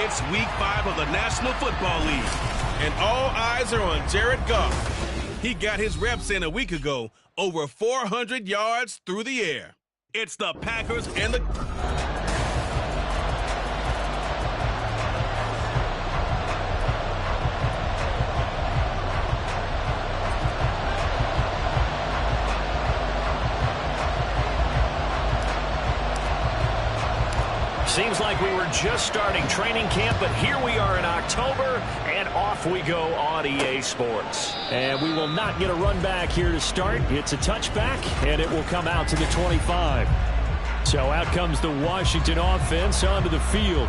It's Week 5 of the National Football League, and all eyes are on Jared Goff. He got his reps in a week ago, over 400 yards through the air. It's the Packers and the... Seems like we were just starting training camp, but here we are in October, and off we go on EA Sports. And we will not get a run back here to start. It's a touchback, and it will come out to the 25. So out comes the Washington offense onto the field.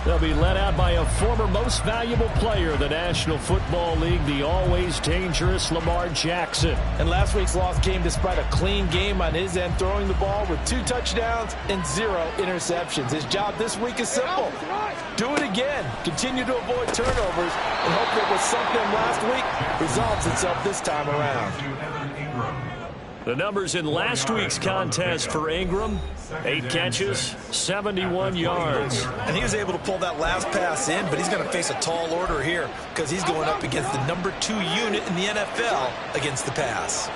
They'll be led out by a former most valuable player of the National Football League, the always dangerous Lamar Jackson. And last week's loss came despite a clean game on his end, throwing the ball with 2 touchdowns and 0 interceptions. His job this week is simple. Do it again. Continue to avoid turnovers and hope that what sunk them last week resolves itself this time around. The numbers in last week's contest for Ingram: 8 catches, 71 yards. And he was able to pull that last pass in, but he's going to face a tall order here because he's going up against the number 2 unit in the NFL against the pass.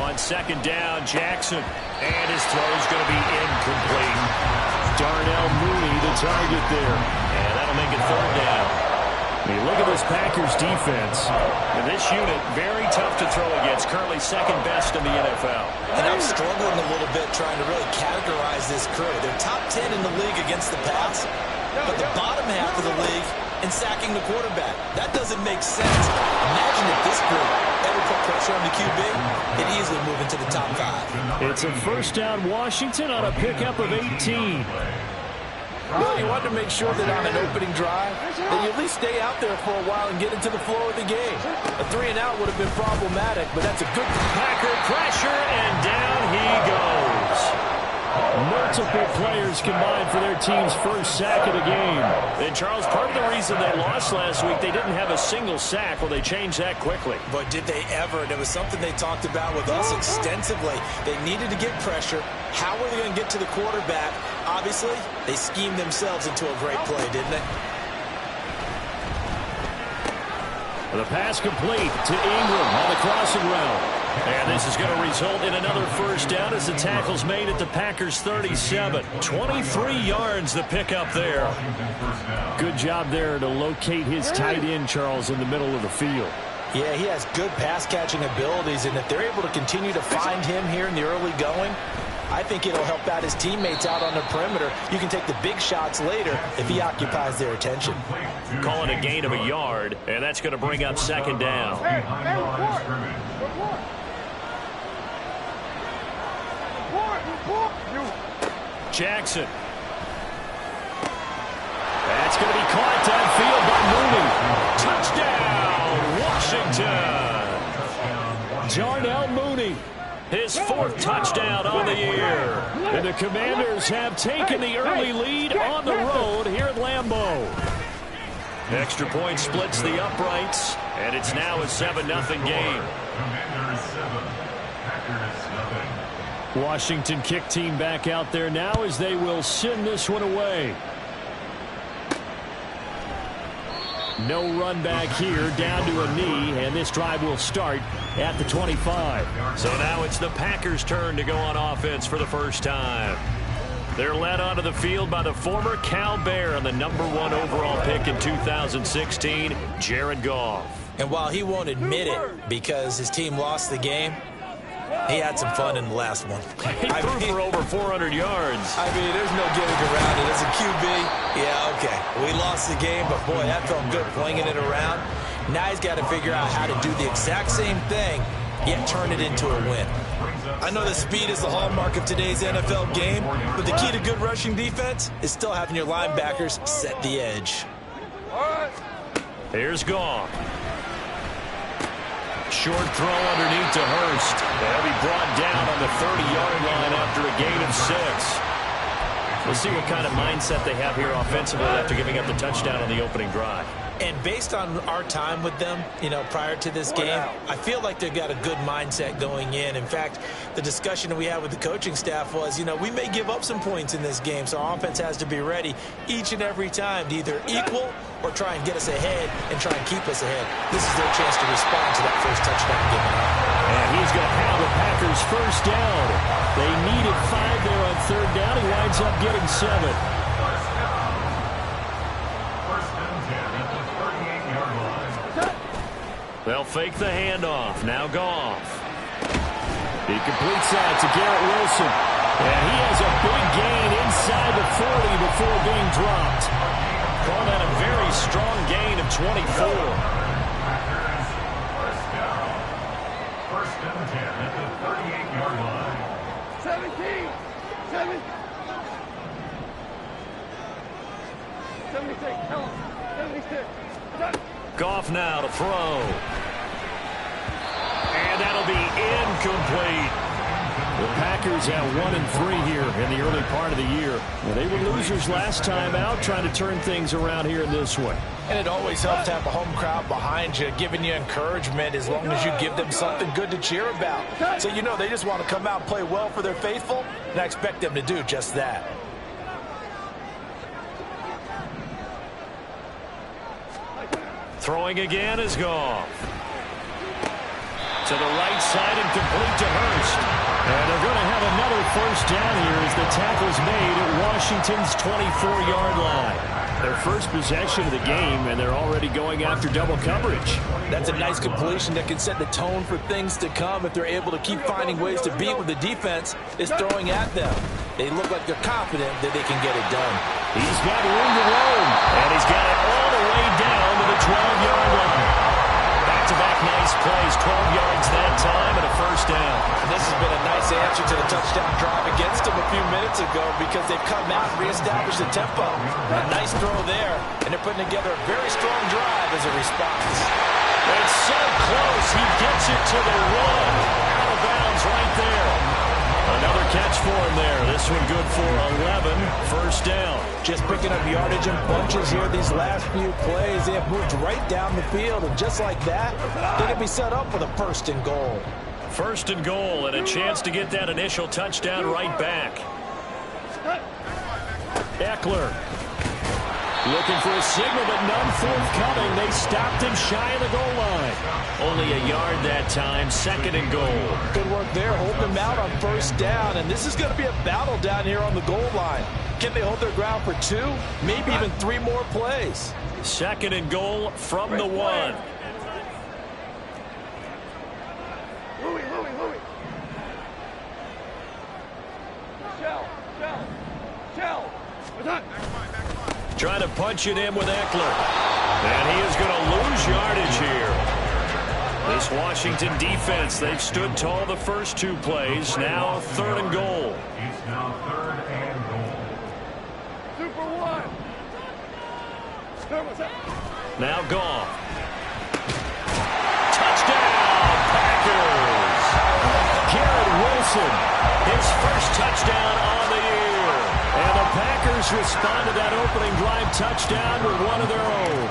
On second down, Jackson. And his throw is going to be incomplete. Darnell Mooney, the target there. And that'll make it 3rd down. I mean, look at this Packers defense. And this unit, very tough to throw against. Currently second best in the NFL. And I'm struggling a little bit trying to really categorize this crew. They're top 10 in the league against the pass, but the bottom half of the league in sacking the quarterback. That doesn't make sense. Imagine if this group ever put pressure on the QB, it'd easily move into the top 5. It's a first down Washington on a pickup of 18. Well, you want to make sure that on an opening drive, that you at least stay out there for a while and get into the flow of the game. A 3-and-out would have been problematic, but that's a good... Packer pressure, and down he goes. Multiple players combined for their team's first sack of the game. And, Charles, part of the reason they lost last week, they didn't have a single sack. Well, they changed that quickly. But did they ever? And it was something they talked about with us extensively. They needed to get pressure. How were they going to get to the quarterback? Obviously, they schemed themselves into a great play, didn't they? The pass complete to Ingram on the crossing route. And this is going to result in another first down as the tackle's made at the Packers' 37. 23 yards the pickup there. Good job there to locate his tight end, Charles, in the middle of the field. Yeah, he has good pass-catching abilities, and if they're able to continue to find him here in the early going, I think it'll help out his teammates out on the perimeter. You can take the big shots later if he occupies their attention. Call it a gain of a yard, and that's going to bring up second down. Jackson. That's going to be caught downfield by Mooney. Touchdown, Washington. Darnell Mooney, his 4th touchdown on the year. And the Commanders have taken the early lead on the road here at Lambeau. Extra point splits the uprights, and it's now a 7-0 game. Washington kick team back out there now as they will send this one away. No run back here, down to a knee, and this drive will start at the 25. So now it's the Packers' turn to go on offense for the first time. They're led onto the field by the former Cal Bear and the #1 overall pick in 2016, Jared Goff. And while he won't admit it because his team lost the game, he had some fun in the last one. He threw for over 400 yards. I mean, there's no getting around it. As a QB, yeah, okay, we lost the game, but boy, that felt good flinging it around. Now he's got to figure out how to do the exact same thing, yet turn it into a win. I know that speed is the hallmark of today's NFL game, but the key to good rushing defense is still having your linebackers set the edge. Here's Goff. Short throw underneath to Hurst. They'll be brought down on the 30-yard line after a gain of 6. We'll see what kind of mindset they have here offensively after giving up the touchdown on the opening drive. And based on our time with them, prior to this game, I feel like they've got a good mindset going in. In fact, the discussion that we had with the coaching staff was, we may give up some points in this game, so our offense has to be ready each and every time to either equal or try and get us ahead and try and keep us ahead. This is their chance to respond to that first touchdown given up. And he's going to have the Packers first down. They needed 5 there on third down. He winds up getting 7. They'll fake the handoff. Now Goff. He completes that to Garrett Wilson. And he has a big gain inside the 40 before being dropped. Call that a very strong gain of 24. First and 10 at the 38-yard line. 17. 76. Tell him. 76. Goff now to throw. And that'll be incomplete. The Packers have 1-3 here in the early part of the year. Well, they were losers last time out, trying to turn things around here in this one. And it always helps to have a home crowd behind you, giving you encouragement as long as you give them something good to cheer about. So they just want to come out and play well for their faithful, and I expect them to do just that. Throwing again is Goff. To the right side and complete to Hurst. And they're going to have another first down here as the tackle's made at Washington's 24-yard line. Their first possession of the game, and they're already going after double coverage. That's a nice completion that can set the tone for things to come if they're able to keep finding ways to beat what the defense is throwing at them. They look like they're confident that they can get it done. He's got room to roam, and he's got it all the way down to the 12-yard line. Back-to-back nice plays, 12 yards that time, and a first down. And this has been a nice answer to the touchdown drive against them a few minutes ago because they've come out and reestablished the tempo. A nice throw there, and they're putting together a very strong drive as a response. It's so close, he gets it to the 1. Out of bounds right there. Another catch for him there. This one good for 11. First down. Just picking up yardage in bunches here these last few plays. They have moved right down the field, and just like that, they can be set up for the first and goal. First and goal, and a chance to get that initial touchdown right back. Eckler. Looking for a signal, but none forthcoming. They stopped him shy of the goal line. Only a yard that time, second and goal. Good work there, holding them out on first down, and this is going to be a battle down here on the goal line. Can they hold their ground for 2, maybe even 3 more plays? Second and goal from the 1. Louis. Shell. Trying to punch it in with Eckler. And he is going to lose yardage here. This Washington defense, they've stood tall the first 2 plays. Now third and goal. It's now third and goal. Super 1. Now Goff. Touchdown, Packers. Garrett Wilson, his first touchdown on the year. And the Packers respond to that opening drive touchdown with one of their own.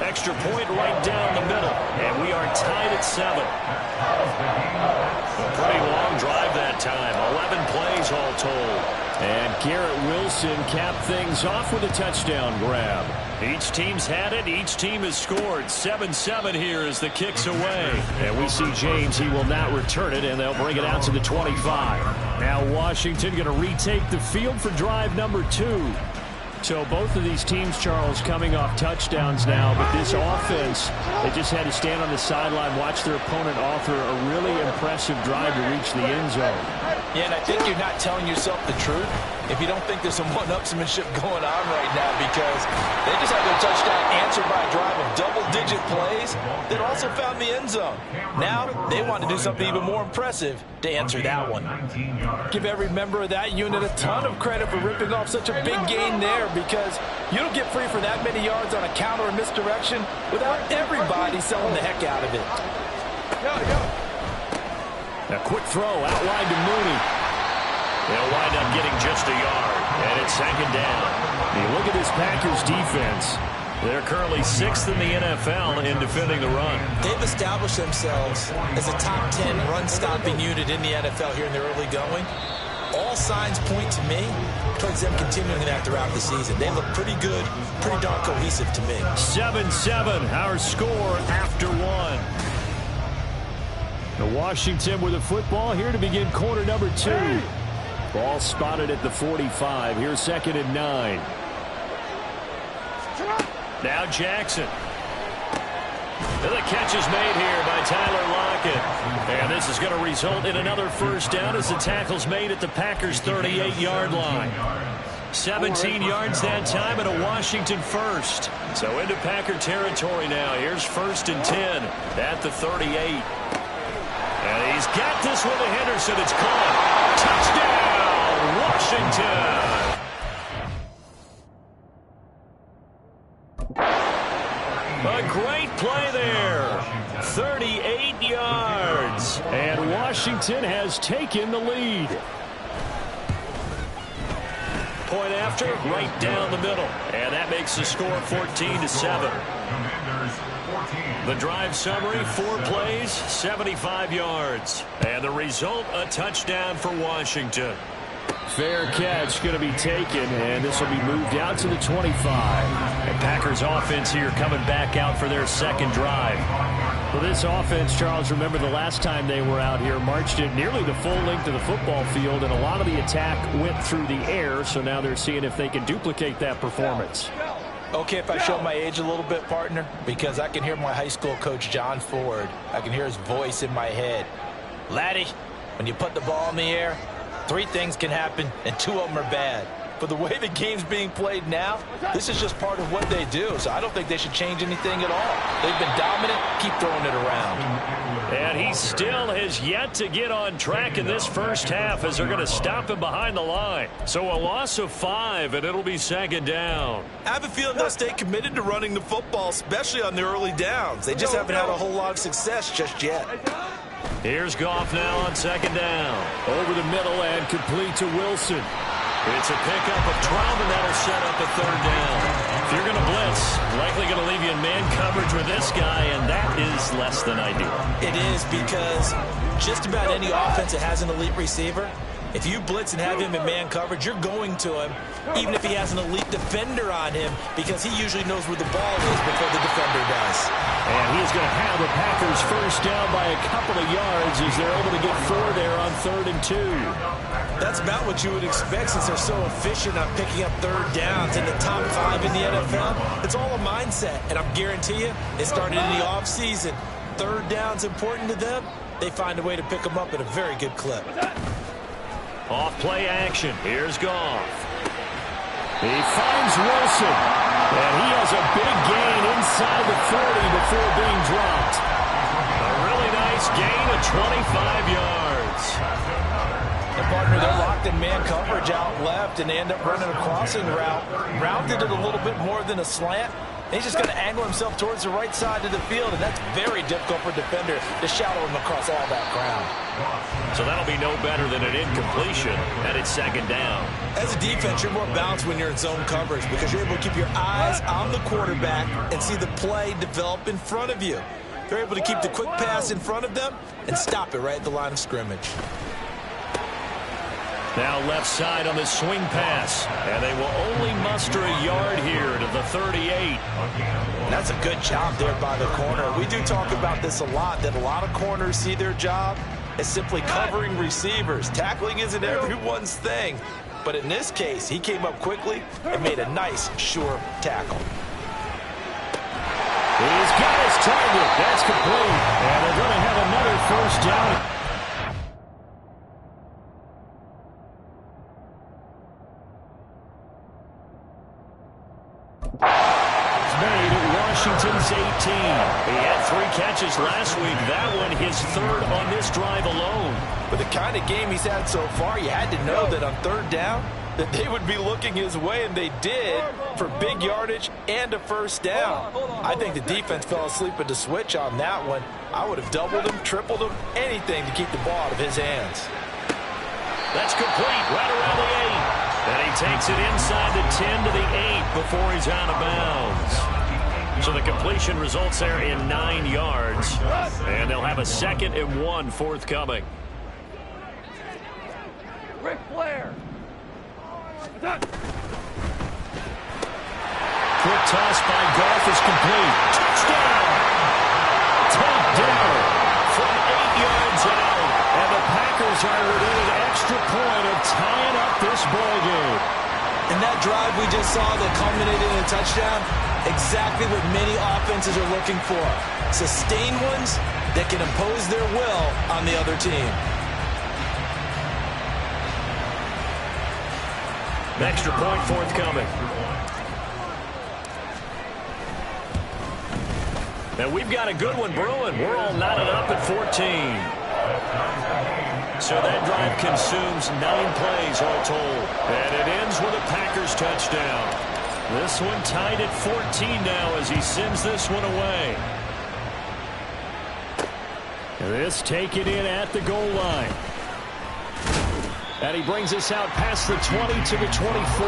Extra point right down the middle. And we are tied at 7. A pretty long drive that time. 11 plays all told. And Garrett Wilson capped things off with a touchdown grab. Each team's had it. Each team has scored. 7-7 here as the kick's away. And we see James. He will not return it, and they'll bring it out to the 25. Now Washington going to retake the field for drive number 2. So both of these teams, Charles, coming off touchdowns now, but this offense, they just had to stand on the sideline, watch their opponent author a really impressive drive to reach the end zone. Yeah, and I think you're not telling yourself the truth if you don't think there's some one-upsmanship going on right now, because they just had their touchdown answered by a drive of double-digit plays that also found the end zone. Now they want to do something even more impressive to answer that one. Give every member of that unit a ton of credit for ripping off such a big gain there, because you don't get free for that many yards on a counter or misdirection without everybody selling the heck out of it. A quick throw out wide to Mooney. They'll wind up getting just a yard, and it's second down. You look at this Packers defense. They're currently 6th in the NFL in defending the run. They've established themselves as a top 10 run-stopping unit in the NFL here in the early going. All signs point to me towards them continuing that throughout the season. They look pretty good, pretty darn cohesive to me. 7-7, our score after one. The Washington with the football here to begin quarter number 2. Ball spotted at the 45. Here's 2nd and 9. Now Jackson. And the catch is made here by Tyler Lockett. And this is going to result in another first down as the tackle's made at the Packers' 38-yard line. 17 yards that time and a Washington first. So into Packer territory now. Here's 1st and 10 at the 38. And he's got this one to Henderson. It's caught. Touchdown, Washington. A great play there. 38 yards. And Washington has taken the lead. Point after, right down the middle. And that makes the score 14-7. The drive summary, 4 plays, 75 yards. And the result, a touchdown for Washington. Fair catch going to be taken, and this will be moved out to the 25. And Packers offense here coming back out for their second drive. Well, this offense, Charles, remember the last time they were out here, marched it nearly the full length of the football field, and a lot of the attack went through the air, so now they're seeing if they can duplicate that performance. Okay, if I show my age a little bit, partner, because I can hear my high school coach, John Ford. I can hear his voice in my head. Laddie, when you put the ball in the air, 3 things can happen, and 2 of them are bad. But the way the game's being played now, this is just part of what they do, so I don't think they should change anything at all. They've been dominant. Keep throwing it around. And he still has yet to get on track in this first half as they're going to stop him behind the line. So a loss of 5, and it'll be 2nd down. I have a feeling they'll stay committed to running the football, especially on the early downs. They just haven't had a whole lot of success just yet. Here's Goff now on 2nd down. Over the middle and complete to Wilson. It's a pickup of 12, and that'll set up a 3rd down. If you're going to blitz, likely going to leave you in man coverage with this guy, and that is less than ideal. It is, because just about any offense that has an elite receiver, if you blitz and have him in man coverage, you're going to him, even if he has an elite defender on him, because he usually knows where the ball is before the defender does. And he's going to have the Packers first down by a couple of yards as they're able to get 4 there on 3rd and 2. That's about what you would expect since they're so efficient on picking up 3rd downs in the top 5 in the NFL. It's all a mindset, and I guarantee you, it started in the offseason. 3rd down's important to them. They find a way to pick them up at a very good clip. Off play action. Here's Goff. He finds Wilson. And he has a big gain inside the 40 before being dropped. A really nice gain of 25 yards. And partner, they're locked in man coverage out left, and they end up running a crossing route. Rounded it a little bit more than a slant. And he's just going to angle himself towards the right side of the field, and that's very difficult for a defender to shadow him across all that ground. So that'll be no better than an incompletion, and it's 2nd down. As a defense, you're more balanced when you're in zone coverage because you're able to keep your eyes on the quarterback and see the play develop in front of you. They're able to keep the quick pass in front of them and stop it right at the line of scrimmage. Now left side on the swing pass, and they will only muster a yard here to the 38. That's a good job there by the corner. We do talk about this a lot, that a lot of corners see their job as simply covering receivers. Tackling isn't everyone's thing, but in this case, he came up quickly and made a nice, sure tackle. He's got his target. That's complete, and they're going to have another first down. Washington's 18. He had 3 catches last week. That one his 3rd on this drive alone. With the kind of game he's had so far, you had to know that on 3rd down that they would be looking his way, and they did, for big yardage and a first down. I think the defense fell asleep at the switch on that one. I would have doubled him, tripled him, anything to keep the ball out of his hands. That's complete right around the 8. And he takes it inside the 10 to the 8 before he's out of bounds. So the completion results there in 9 yards. And they'll have a 2nd and 1 forthcoming. Ric Flair. Quick toss by Goff is complete. Touchdown! Tapped down from 8 yards out. And the Packers are within an extra point of tying up this ball game. And that drive we just saw that culminated in a touchdown, exactly what many offenses are looking for. Sustained ones that can impose their will on the other team. Extra point forthcoming. And we've got a good one brewing. We're all knotted up at 14. So that drive consumes 9 plays all told. And it ends with a Packers touchdown. This one tied at 14 now as he sends this one away. This taken in at the goal line. And he brings us out past the 20 to the 24.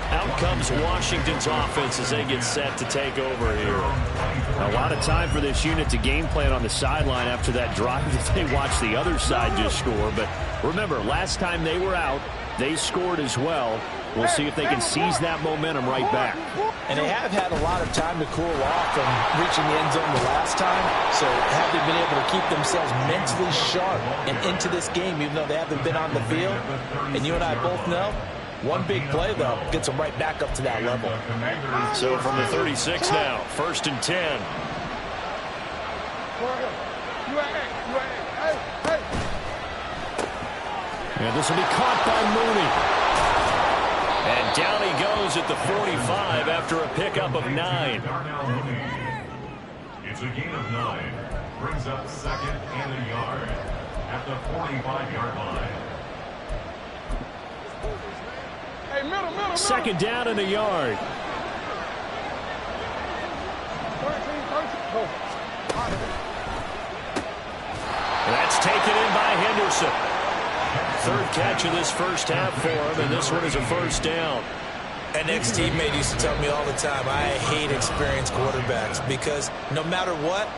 Out comes Washington's offense as they get set to take over here. A lot of time for this unit to game plan on the sideline after that drive that they watched the other side just score. But remember, last time they were out, they scored as well. We'll see if they can seize that momentum right back. And they have had a lot of time to cool off from reaching the end zone the last time. So have they been able to keep themselves mentally sharp and into this game, even though they haven't been on the field? And you and I both know, one big play, though, gets them right back up to that level. So from the 36 now, 1st and 10. And this will be caught by Mooney. And down he goes at the 45 after a pickup of 9. It's a gain of 9. Brings up 2nd and a yard at the 45-yard line. Hey, middle. 2nd down and a yard. 13. And that's taken in by Henderson. 3rd catch of this first half for him, and this one is a 1st down. An ex-teammate used to tell me all the time, I hate experienced quarterbacks because no matter what,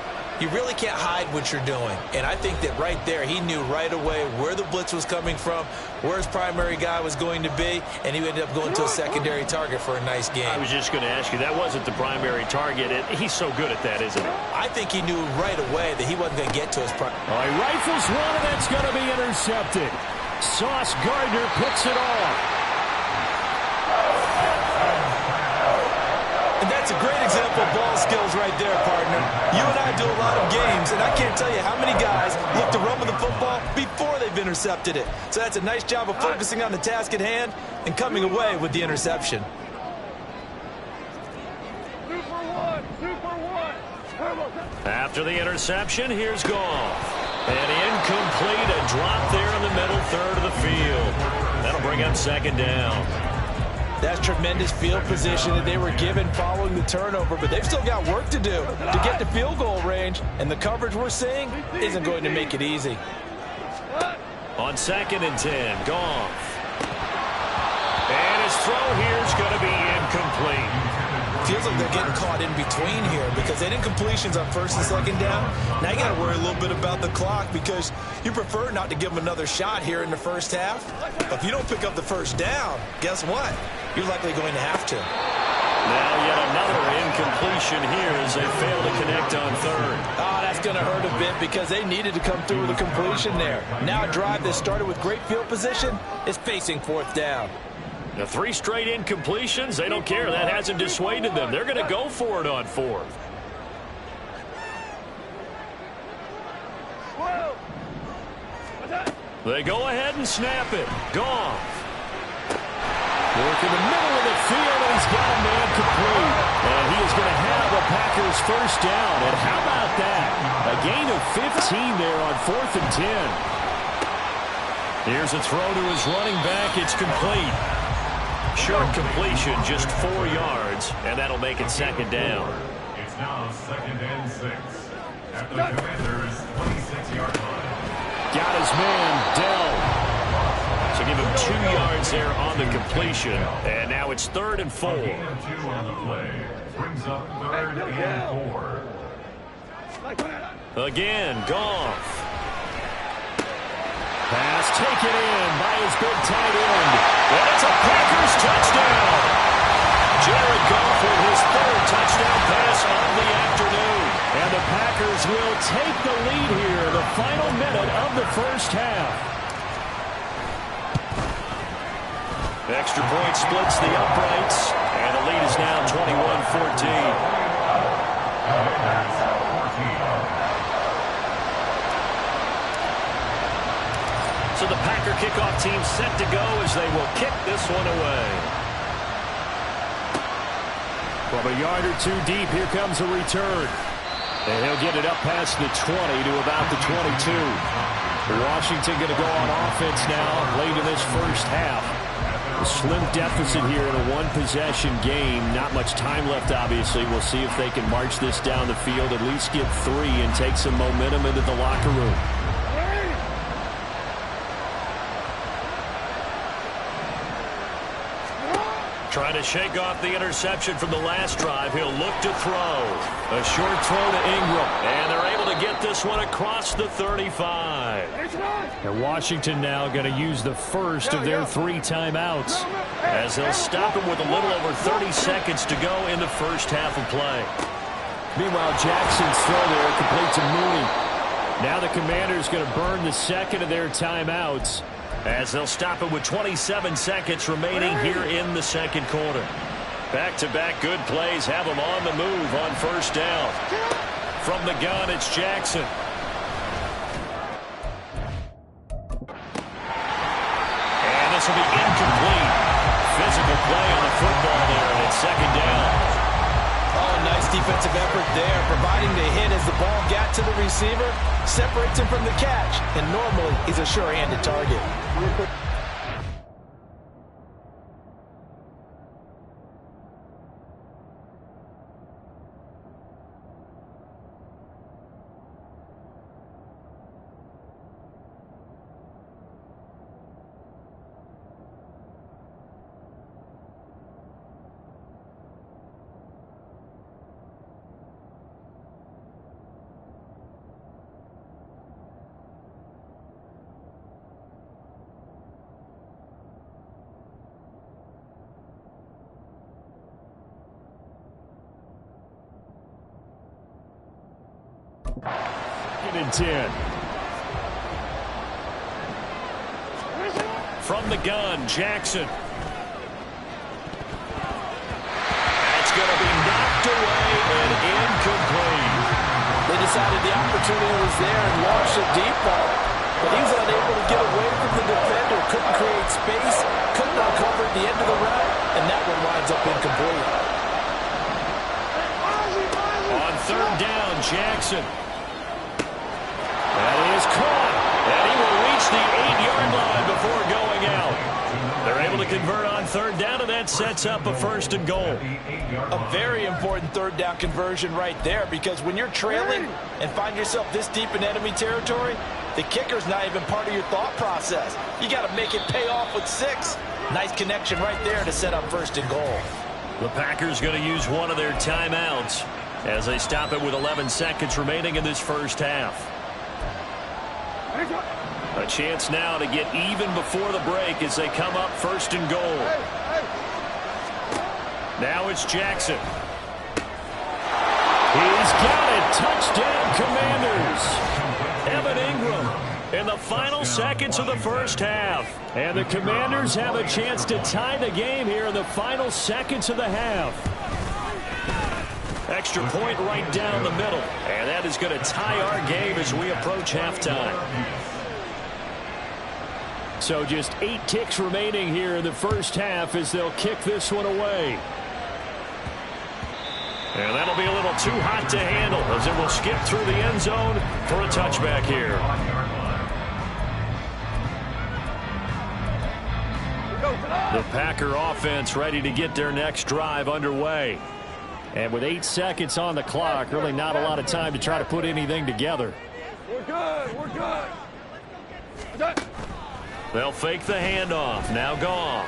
you really can't hide what you're doing. And I think that right there, he knew right away where the blitz was coming from, where his primary guy was going to be, and he ended up going to a secondary target for a nice game. I was just going to ask you, that wasn't the primary target. He's so good at that, isn't he? I think he knew right away that he wasn't going to get to his primary. Oh, he rifles one, and that's going to be intercepted. Sauce Gardner picks it off. And that's a great example of ball skills right there, partner. You and I do a lot of games, and I can't tell you how many guys look to run with the football before they've intercepted it. So that's a nice job of focusing on the task at hand and coming away with the interception. After the interception, here's Goff. And incomplete, a drop there in the middle third of the field. That'll bring up 2nd down. That's tremendous field position that they were given following the turnover, but they've still got work to do to get to field goal range, and the coverage we're seeing isn't going to make it easy. On 2nd and 10, Goff. And his throw here is going to be incomplete. Feels like they're getting caught in between here because they didn't completions on 1st and 2nd down. Now you got to worry a little bit about the clock because you prefer not to give them another shot here in the first half. But if you don't pick up the 1st down, guess what? You're likely going to have to. Now yet another incompletion here as they fail to connect on 3rd. Oh, that's going to hurt a bit because they needed to come through with a completion there. Now a drive that started with great field position is facing 4th down. The 3 straight incompletions, they don't care. That hasn't dissuaded them. They're going to go for it on 4th. They go ahead and snap it. Goff. Work in the middle of the field, and he's got a man complete. And he is going to have the Packers 1st down. And how about that? A gain of 15 there on 4th and 10. Here's a throw to his running back. It's complete. Short completion, just 4 yards, and that'll make it 2nd down. It's now 2nd and 6 at the Commanders' 26-yard line. Got his man, Dell. So give him 2 yards there on the completion. And now it's 3rd and 4. 2 on the play. Brings up 3rd and 4. Again, Goff. Pass taken in by his big tight end. And it's a Packers touchdown. Jared Goff with his 3rd touchdown pass of the afternoon. And the Packers will take the lead here in the final minute of the first half. Extra point splits the uprights. And the lead is now 21-14. So the Packer kickoff team set to go as they will kick this one away. From a yard or 2 deep, here comes a return. And he'll get it up past the 20 to about the 22. Washington going to go on offense now late in this first half. A slim deficit here in a one-possession game. Not much time left, obviously. We'll see if they can march this down the field, at least get 3 and take some momentum into the locker room. Trying to shake off the interception from the last drive. He'll look to throw. A short throw to Ingram. And they're able to get this one across the 35. And Washington now going to use the first of their 3 timeouts as they'll stop him with a little over 30 seconds to go in the first half of play. Meanwhile, Jackson's throw there complete to Mooney. Now the Commanders going to burn the second of their timeouts, as they'll stop it with 27 seconds remaining here in the second quarter. Back-to-back good plays have them on the move on first down. From the gun, it's Jackson. And this will be incomplete. Physical play on the football there, and it's second down. Oh, nice defensive effort there, providing the hit as the ball got to the receiver, separates him from the catch, and normally he's a sure-handed target. And 10. From the gun, Jackson. That's going to be knocked away and incomplete. They decided the opportunity was there and launched a deep ball, but he was unable to get away from the defender, couldn't create space, couldn't uncover at the end of the route, and that one winds up incomplete. On third down, Jackson. That is caught, and he will reach the 8-yard line before going out. They're able to convert on third down, and that sets up a 1st and goal. A very important third down conversion right there, because when you're trailing and find yourself this deep in enemy territory, the kicker's not even part of your thought process. You got to make it pay off with 6. Nice connection right there to set up 1st and goal. The Packers going to use one of their timeouts as they stop it with 11 seconds remaining in this first half. A chance now to get even before the break as they come up 1st and goal. Now it's Jackson. He's got it. Touchdown, Commanders. Evan Ingram in the final seconds of the first half. And the Commanders have a chance to tie the game here in the final seconds of the half. Extra point right down the middle. And that is going to tie our game as we approach halftime. So just 8 ticks remaining here in the first half as they'll kick this one away. And that'll be a little too hot to handle as it will skip through the end zone for a touchback here. The Packer offense ready to get their next drive underway. And with 8 seconds on the clock, really not a lot of time to try to put anything together. We're good. We're good. They'll fake the handoff. Now Goff.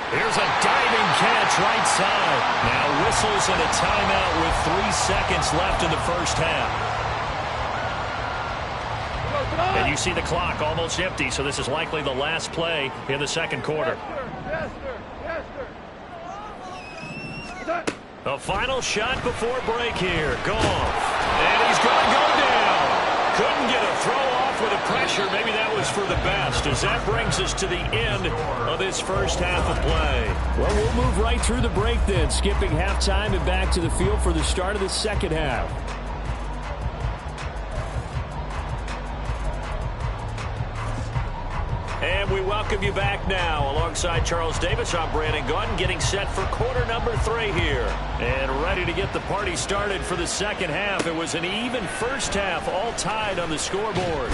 Here's a diving catch right side. Now whistles and a timeout with 3 seconds left in the first half. And you see the clock almost empty, so this is likely the last play in the second quarter. The final shot before break here. Goff. And he's going to go down. Couldn't get a throw off with the pressure. Maybe that was for the best, as that brings us to the end of this first half of play. Well, we'll move right through the break then, skipping halftime and back to the field for the start of the second half. And we welcome you back now. Alongside Charles Davis, I'm Brandon Gaudin, getting set for quarter number 3 here. And ready to get the party started for the second half. It was an even first half, all tied on the scoreboard.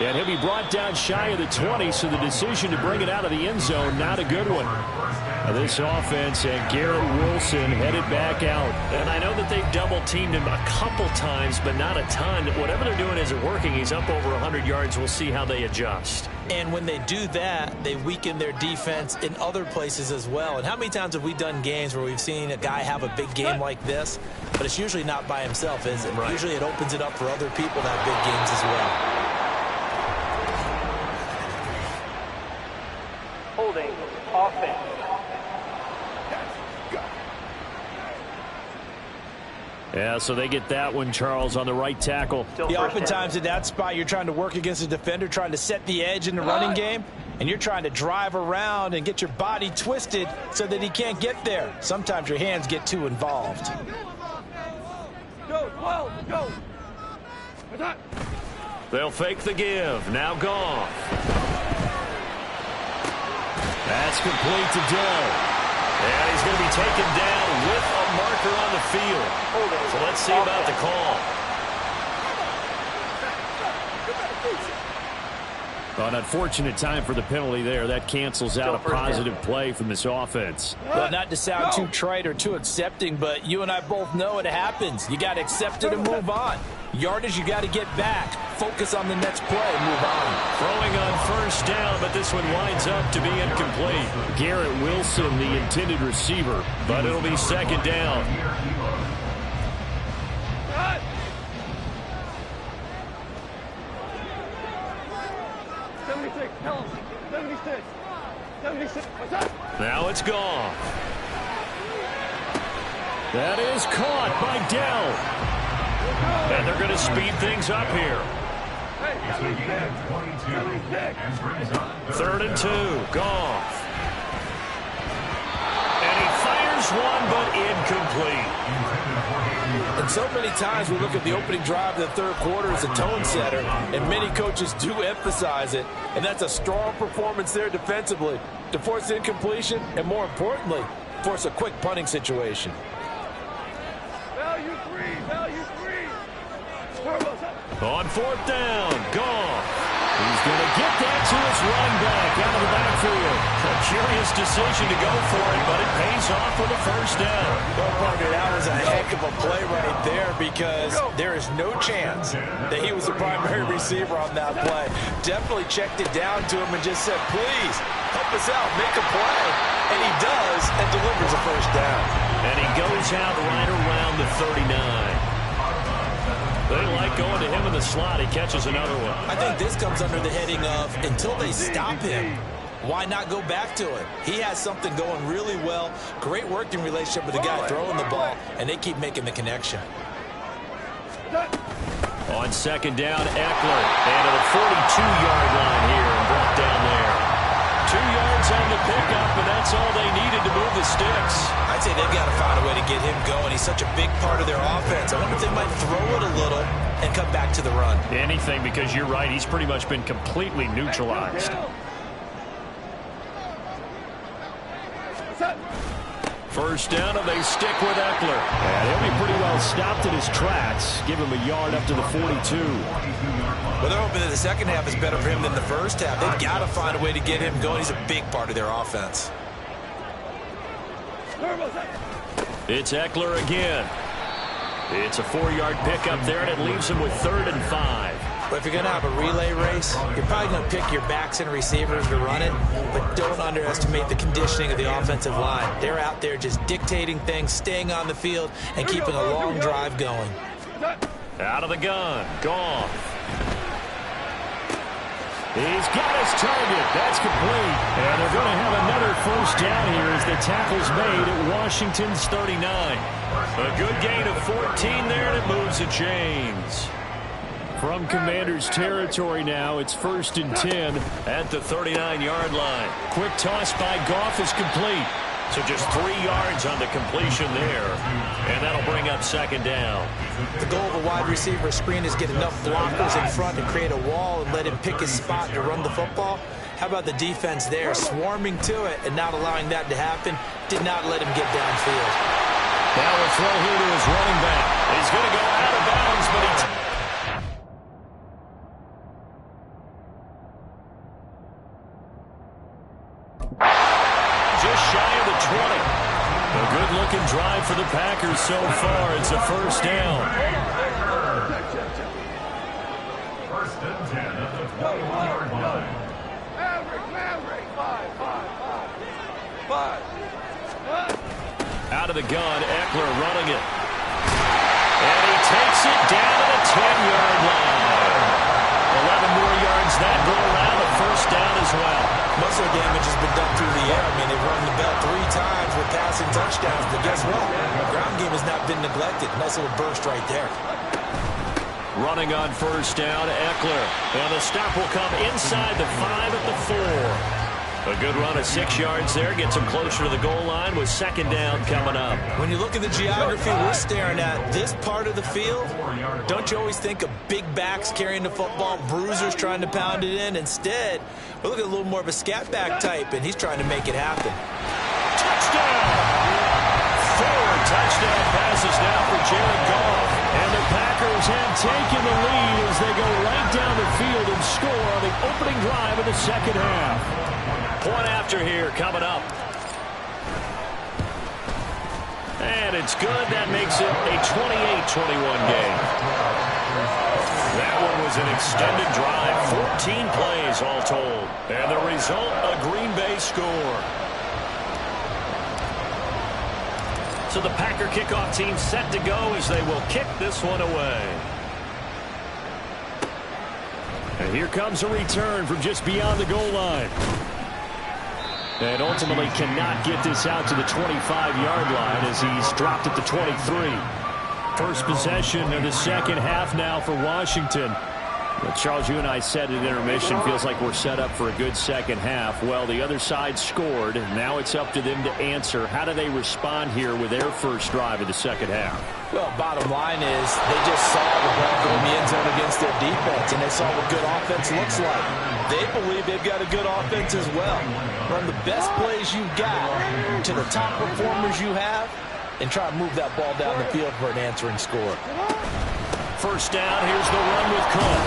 And he'll be brought down shy of the 20, so the decision to bring it out of the end zone, not a good one. Now this offense and Garrett Wilson headed back out. And I know that they've double-teamed him a couple times, but not a ton. Whatever they're doing isn't working. He's up over 100 yards. We'll see how they adjust. And when they do that, they weaken their defense in other places as well. And how many times have we done games where we've seen a guy have a big game like this, but it's usually not by himself, is it? Right. Usually it opens it up for other people to have big games as well. Holding offense. Yeah, so they get that one, Charles, on the right tackle. Yeah, oftentimes in that spot, you're trying to work against a defender, trying to set the edge in the running game, and you're trying to drive around and get your body twisted so that he can't get there. Sometimes your hands get too involved. Go, 12, go. They'll fake the give. Now Goff. That's complete to Dell. And he's going to be taken down with a marker on the field. So let's see about the call. An unfortunate time for the penalty there. That cancels out a positive play from this offense. Well, not to sound too trite or too accepting, but you and I both know it happens. You got to accept it and move on. Yardage, you got to get back. Focus on the next play and move on. Throwing on first down, but this one winds up to be incomplete. Garrett Wilson, the intended receiver. But it'll be second down. Now it's gone. That is caught by Dell. And they're going to speed things up here. 3rd and 2. Goff. And he fires one, but incomplete. And so many times we look at the opening drive of the third quarter as a tone setter, and many coaches do emphasize it, and that's a strong performance there defensively to force incompletion and, more importantly, force a quick punting situation. Value three. On 4th down, Goff. He's going to get that to his run back out of the backfield. A curious decision to go for it, but it pays off with a first down. Well, partner, that was a heck of a play right there, because there is no chance that he was the primary receiver on that play. Definitely checked it down to him and just said, please, help us out, make a play. And he does, and delivers a first down. And he goes out right around the 39. They like going to him in the slot. He catches another one. I think this comes under the heading of, until they stop him, why not go back to it? He has something going really well. Great working relationship with the guy throwing the ball, and they keep making the connection. On 2nd down, Eckler. And to the 42-yard line here and brought down there. 2 yards on the pickup, and that's all they needed to move the sticks. I'd say they've got to find a way to get him going. He's such a big part of their offense. I wonder if they might throw it a little and come back to the run. Anything, because you're right. He's pretty much been completely neutralized. First down, and they stick with Eckler. And he'll be pretty well stopped in his tracks. Give him a yard up to the 42. Well, they're hoping that the second half is better for him than the first half. They've got to find a way to get him going. He's a big part of their offense. It's Eckler again. It's a 4-yard pickup there, and it leaves him with 3rd and 5. But if you're going to have a relay race, you're probably going to pick your backs and receivers to run it, but don't underestimate the conditioning of the offensive line. They're out there just dictating things, staying on the field, and keeping a long drive going. Out of the gun. Goff. He's got his target. That's complete. And they're going to have another first down here as the tackle's made at Washington's 39. A good gain of 14 there, and it moves the chains. From Commanders territory now, it's 1st and 10 at the 39-yard line. Quick toss by Goff is complete. So just 3 yards on the completion there. And that'll bring up 2nd down. The goal of a wide receiver screen is get enough blockers in front to create a wall and let him pick his spot to run the football. How about the defense there, swarming to it and not allowing that to happen? Did not let him get downfield. Now a throw here to his running back. He's going to go out of bounds, but he... just shy of the 20. A good-looking drive for the Packers so far. It's a first down. 1st and 10 at the 21-yard line. Maverick. 5. Out of the gun, Eckler running it. And he takes it down to the 10-yard line. 11 more yards that go around, a first down as well. Muscle damage has been done through the air. I mean, they've run the bell 3 times with passing touchdowns, but guess what? The ground game has not been neglected. Nice little burst right there. Running on first down, Eckler. And the stop will come inside the 5 at the 4. A good run of 6 yards there. Gets him closer to the goal line with 2nd down coming up. When you look at the geography we're staring at, this part of the field, don't you always think of big backs carrying the football, bruisers trying to pound it in? Instead, we're looking at a little more of a scat back type, and he's trying to make it happen. Touchdown! 4 touchdown passes now for Jared Goff. And the Packers have taken the lead as they go right down the field and score on the opening drive of the second half. Point after here coming up. And it's good. That makes it a 28-21 game. That one was an extended drive. 14 plays all told. And the result, a Green Bay score. So the Packer kickoff team set to go as they will kick this one away. And here comes a return from just beyond the goal line. And ultimately cannot get this out to the 25-yard line as he's dropped at the 23. First possession of the second half now for Washington. Well, Charles, you and I said at intermission, feels like we're set up for a good second half. Well, the other side scored. Now it's up to them to answer. How do they respond here with their first drive of the second half? Well, bottom line is they just saw the ball go in the end zone against their defense, and they saw what good offense looks like. They believe they've got a good offense as well. Run the best plays you've got to the top performers you have, and try to move that ball down the field for an answering score. First down, here's the run with Cook.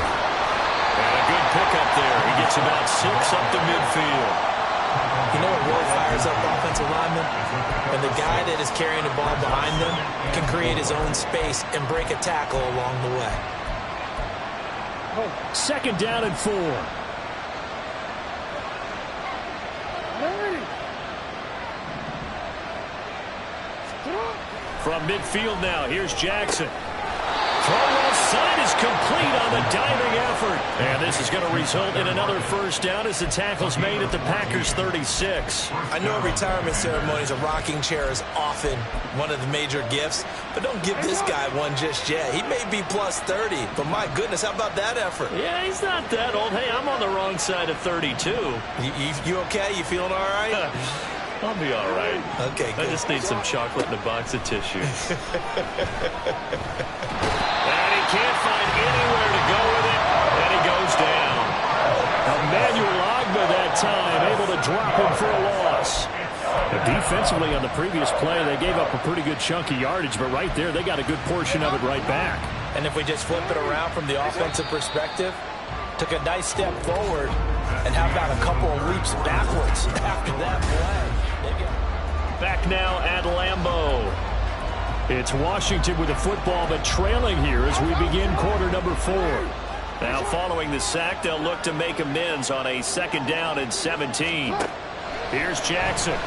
And a good pickup there. He gets about 6 up the midfield. You know what really fires up offensive linemen? When the guy that is carrying the ball behind them can create his own space and break a tackle along the way. 2nd down and 4. From midfield now, here's Jackson. Throw left side is complete on the diving effort. And this is going to result in another first down as the tackle's made at the Packers' 36. I know retirement ceremonies, a rocking chair is often one of the major gifts, but don't give this guy one just yet. He may be plus 30, but my goodness, how about that effort? Yeah, he's not that old. Hey, I'm on the wrong side of 32. You okay? You feeling all right? I'll be all right. Okay, good. I just need some chocolate and a box of tissues. And he can't find anywhere to go with it, and he goes down. Emmanuel Ogbah that time, able to drop him for a loss. Defensively on the previous play, they gave up a pretty good chunk of yardage, but right there, they got a good portion of it right back. And if we just flip it around from the offensive perspective, took a nice step forward, and how about a couple of leaps backwards after that play? Back now at Lambeau. It's Washington with the football, but trailing here as we begin quarter number 4. Now following the sack, they'll look to make amends on a 2nd down and 17. Here's Jackson.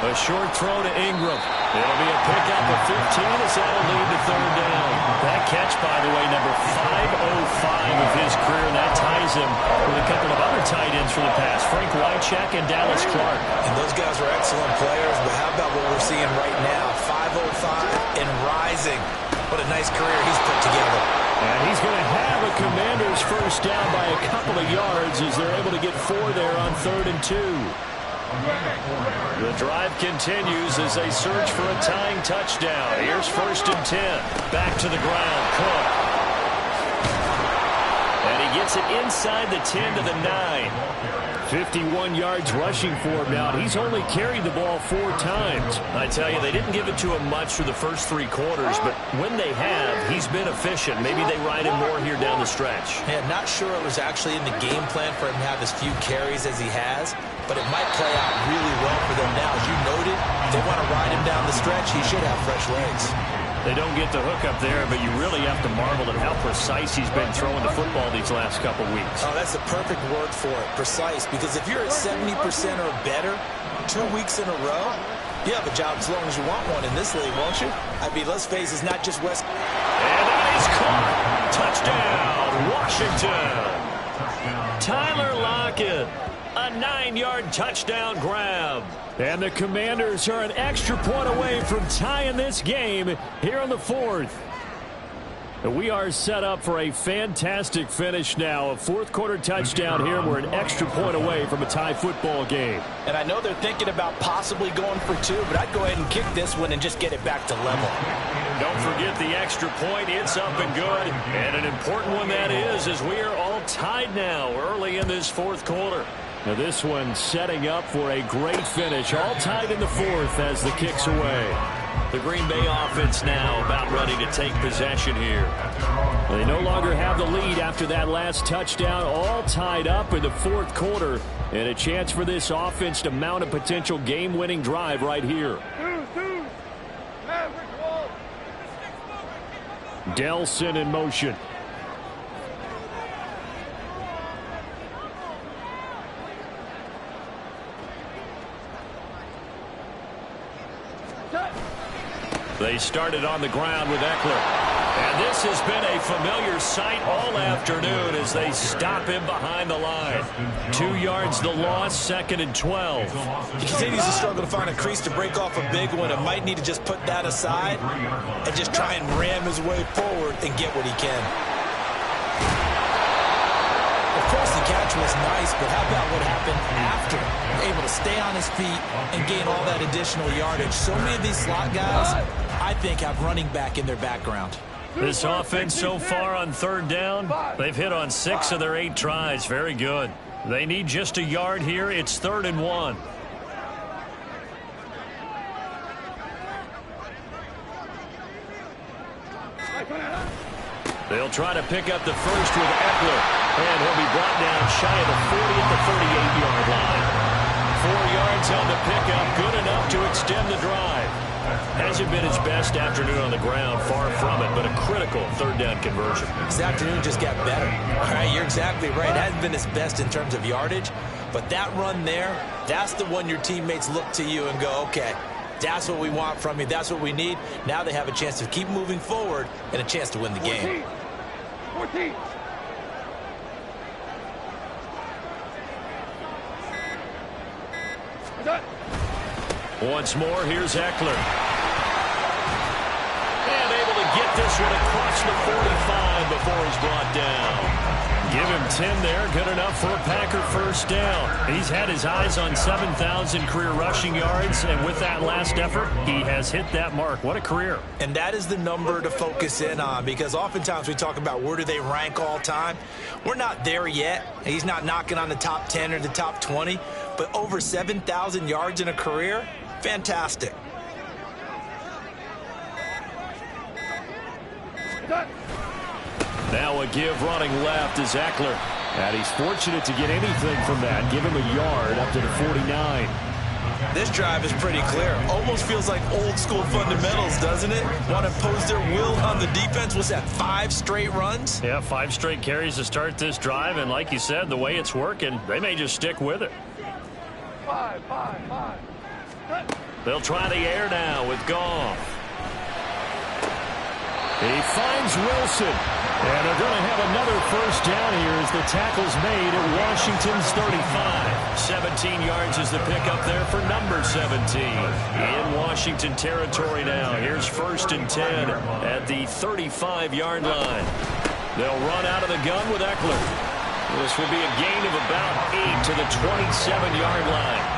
A short throw to Ingram. It'll be a pickup of 15 as that'll lead to 3rd down. That catch, by the way, number 505 of his career, and that ties him with a couple of other tight ends for the past, Frank Wycheck and Dallas Clark. And those guys were excellent players, but how about what we're seeing right now? 505 and rising. What a nice career he's put together. And he's going to have a Commanders first down by a couple of yards as they're able to get 4 there on 3rd and 2. The drive continues as they search for a tying touchdown. Here's 1st and 10. Back to the ground. Cook. And he gets it inside the 10 to the 9. 51 yards rushing for him now. He's only carried the ball 4 times. I tell you, they didn't give it to him much through the first 3 quarters, but when they have, he's been efficient. Maybe they ride him more here down the stretch. Yeah, not sure it was actually in the game plan for him to have as few carries as he has, but it might play out really well for them now. As you noted, if they want to ride him down the stretch, he should have fresh legs. They don't get the hook up there, but you really have to marvel at how precise he's been throwing the football these last couple weeks. Oh, that's the perfect word for it, precise, because if you're at 70% or better 2 weeks in a row, you have a job as long as you want one in this league, won't you? I mean, let's face it, it's not just West. And that is caught. Touchdown, Washington. Tyler Lockett. A 9-yard touchdown grab. And the Commanders are an extra point away from tying this game here in the 4th. We are set up for a fantastic finish now. A 4th quarter touchdown here. We're an extra point away from a tie football game. And I know they're thinking about possibly going for 2, but I'd go ahead and kick this one and just get it back to level. Don't forget the extra point. It's up and good. And an important one that is, as we are all tied now early in this 4th quarter. Now this one setting up for a great finish. All tied in the 4th as the kick's away. The Green Bay offense now about ready to take possession here. They no longer have the lead after that last touchdown. All tied up in the 4th quarter. And a chance for this offense to mount a potential game-winning drive right here. Delson in motion. They started on the ground with Eckler. And this has been a familiar sight all afternoon as they stop him behind the line. 2 yards the loss, 2nd and 12. He continues to struggle to find a crease to break off a big one and might need to just put that aside and just try and ram his way forward and get what he can. Of course, the catch was nice, but how about what happened after? Able to stay on his feet and gain all that additional yardage. So many of these slot guys, I think, have running back in their background. This offense so far on 3rd down, they've hit on 6 of their 8 tries. Very good. They need just a yard here. It's 3rd and 1. They'll try to pick up the first with Eckler. And he'll be brought down shy of the 40 at the 38-yard line. 4 yards on the pickup, good enough to extend the drive. Hasn't been his best afternoon on the ground, far from it, but a critical 3rd down conversion. This afternoon just got better. All right, you're exactly right. It hasn't been his best in terms of yardage, but that run there, that's the one your teammates look to you and go, okay, that's what we want from you. That's what we need. Now they have a chance to keep moving forward and a chance to win the game. 14. Once more, here's Eckler. And able to get this one across the 45 before he's brought down. Give him 10 there, good enough for a Packer first down. He's had his eyes on 7,000 career rushing yards, and with that last effort, he has hit that mark. What a career. And that is the number to focus in on, because oftentimes we talk about where do they rank all time. We're not there yet. He's not knocking on the top 10 or the top 20, but over 7,000 yards in a career, fantastic. Now a give running left is Eckler. And he's fortunate to get anything from that. Give him a yard up to the 49. This drive is pretty clear. Almost feels like old school fundamentals, doesn't it? Want to impose their will on the defense. Was that 5 straight runs? Yeah, 5 straight carries to start this drive, and like you said, the way it's working, they may just stick with it. 5. They'll try the air now with Goff. He finds Wilson. And they're going to have another first down here as the tackle's made at Washington's 35. 17 yards is the pickup there for number 17. In Washington territory now. Here's 1st and 10 at the 35-yard line. They'll run out of the gun with Eckler. This will be a gain of about 8 to the 27-yard line.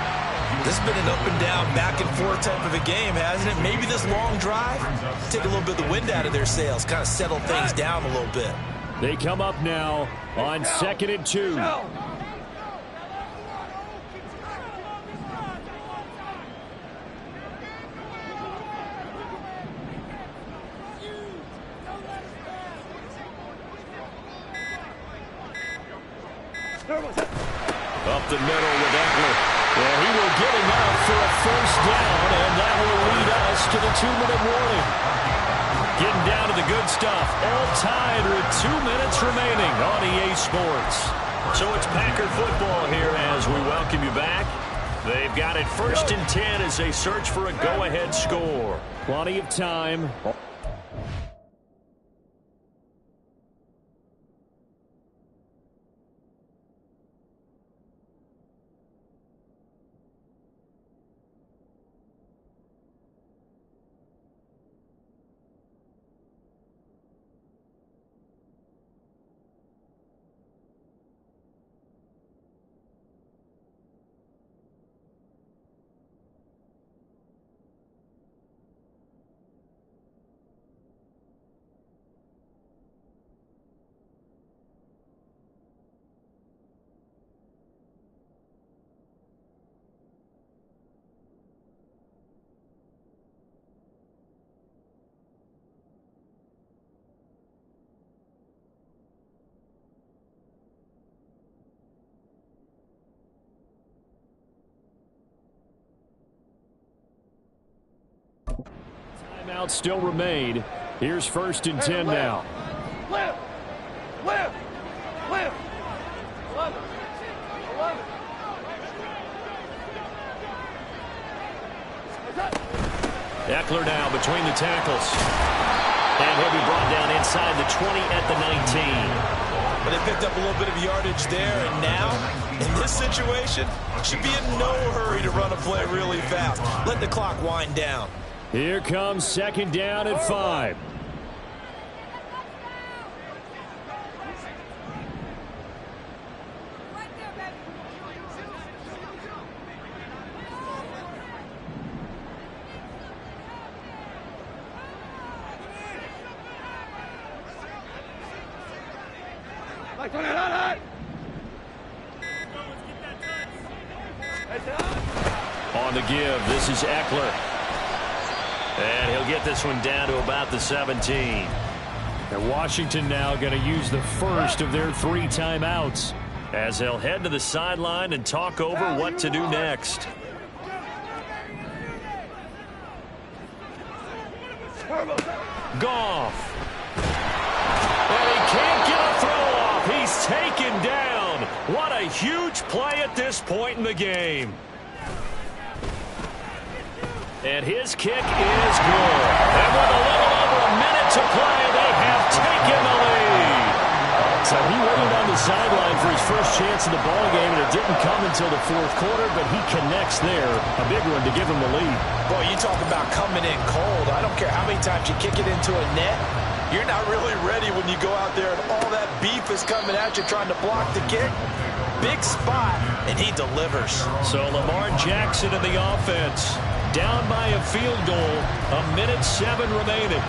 This has been an up and down, back and forth type of a game, hasn't it? Maybe this long drive, take a little bit of the wind out of their sails, kind of settle things down a little bit. They come up now on 2nd and 2. Up the middle with Eckler. And he will get enough for a first down, and that will lead us to the 2-minute warning. Getting down to the good stuff. All tied with 2 minutes remaining on EA Sports. So it's Packer football here as we welcome you back. They've got it 1st and 10 as they search for a go-ahead score. Plenty of time. Timeouts still remain. Here's 1st and 10 now. Lift. 11. Eckler now between the tackles. And he'll be brought down inside the 20 at the 19. But they picked up a little bit of yardage there, and now, in this situation, should be in no hurry to run a play really fast. Let the clock wind down. Here comes 2nd down at 5. On the give, this is Eckler. And he'll get this one down to about the 17. And Washington now going to use the first of their 3 timeouts as they'll head to the sideline and talk over what to do next. Goff. And he can't get a throw off. He's taken down. What a huge play at this point in the game. And his kick is good. And with a little over a minute to play, they have taken the lead. So he waited on the sideline for his first chance in the ballgame, and it didn't come until the 4th quarter, but he connects there. A big one to give him the lead. Boy, you talk about coming in cold. I don't care how many times you kick it into a net. You're not really ready when you go out there and all that beef is coming at you trying to block the kick. Big spot, and he delivers. So Lamar Jackson in the offense. Down by a field goal, 1:07 remaining.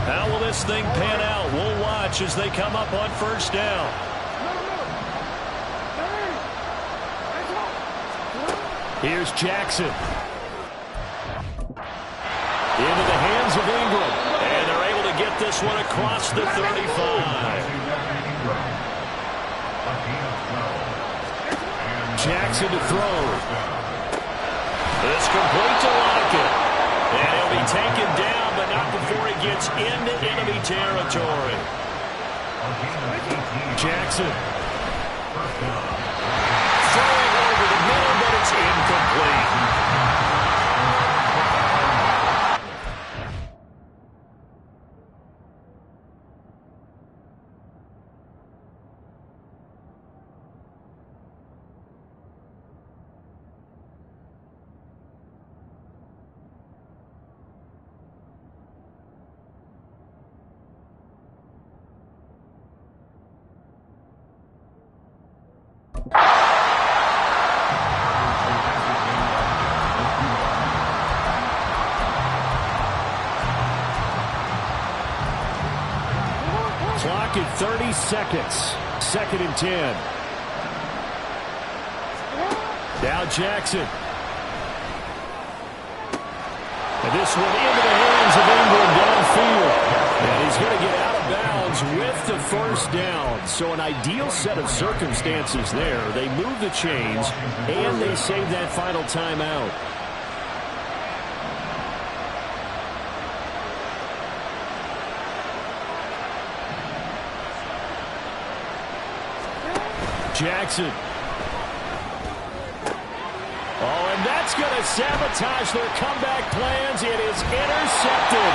How will this thing pan out? We'll watch as they come up on 1st down. Here's Jackson. Into the hands of Ingram. And they're able to get this one across the 35. Jackson to throw. It's complete to Lockett. And he'll be taken down, but not before he gets into enemy territory. Jackson. Throwing over the middle, but it's incomplete. Clock at 30 seconds. 2nd and 10. Now Jackson. And this one into the hands of Ingram downfield. And he's going to get out of bounds with the first down. So an ideal set of circumstances there. They move the chains, and they save that final timeout. Jackson. Oh, and that's going to sabotage their comeback plans. It is intercepted.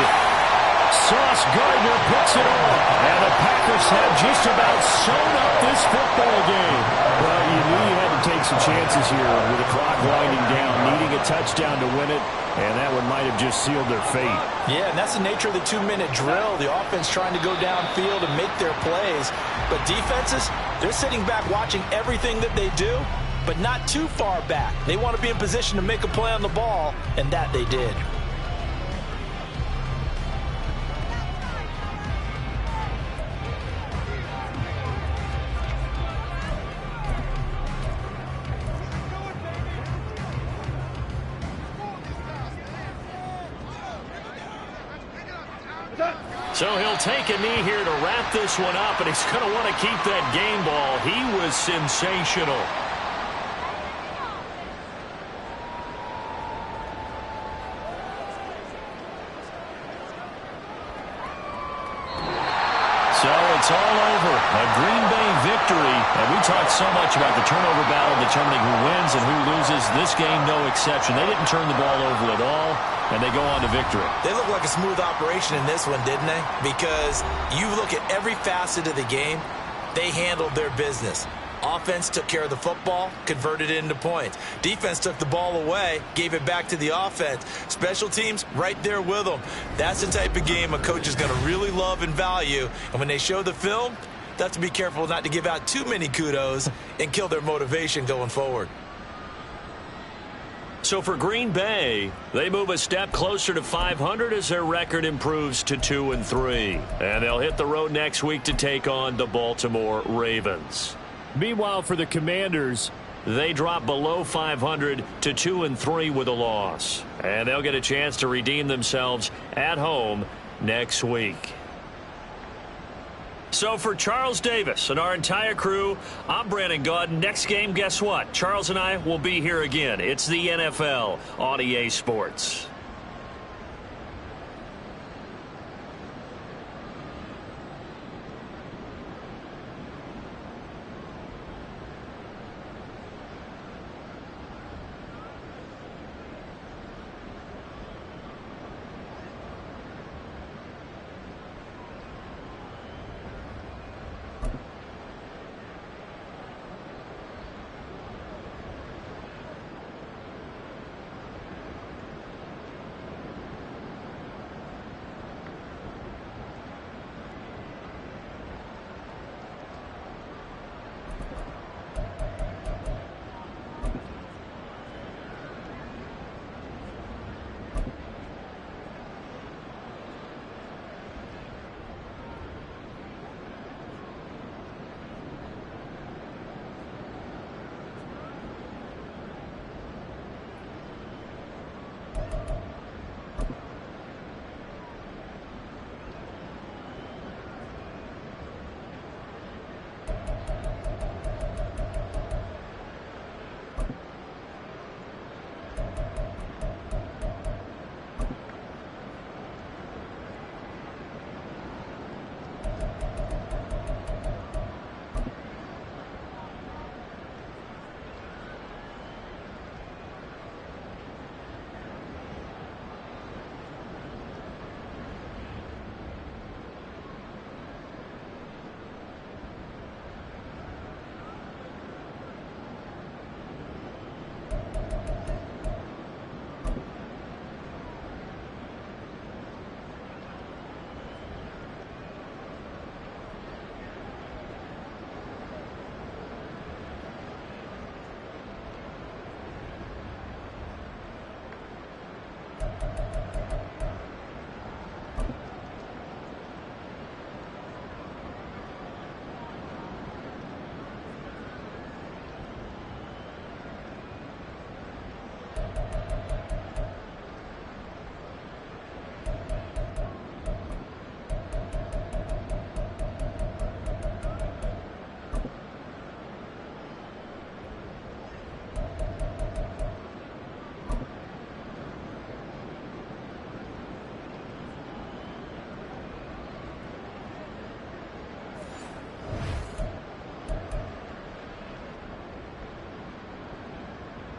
Sauce Gardner puts it on. And the Packers have just about sewn up this football game. Well, you knew you had to take some chances here with the clock winding down, needing a touchdown to win it. And that one might have just sealed their fate. Yeah, and that's the nature of the 2-minute drill. The offense trying to go downfield and make their plays. But defenses, they're sitting back watching everything that they do, but not too far back. They want to be in position to make a play on the ball, and that they did. So he'll take a knee here to wrap this one up, and he's going to want to keep that game ball. He was sensational. So it's all over. A Green Bay victory. And we talked so much about the turnover battle determining who wins and who loses. This game, no exception. They didn't turn the ball over at all, and they go on to victory. They look like a smooth operation in this one, didn't they? Because you look at every facet of the game, they handled their business. Offense took care of the football, converted it into points. Defense took the ball away, gave it back to the offense. Special teams, right there with them. That's the type of game a coach is going to really love and value. And when they show the film, they have to be careful not to give out too many kudos and kill their motivation going forward. So for Green Bay, they move a step closer to 500 as their record improves to 2-3. And they'll hit the road next week to take on the Baltimore Ravens. Meanwhile, for the Commanders, they drop below 500 to 2-3 with a loss. And they'll get a chance to redeem themselves at home next week. So for Charles Davis and our entire crew, I'm Brandon Gaudin. Next game, guess what? Charles and I will be here again. It's the NFL on EA Sports.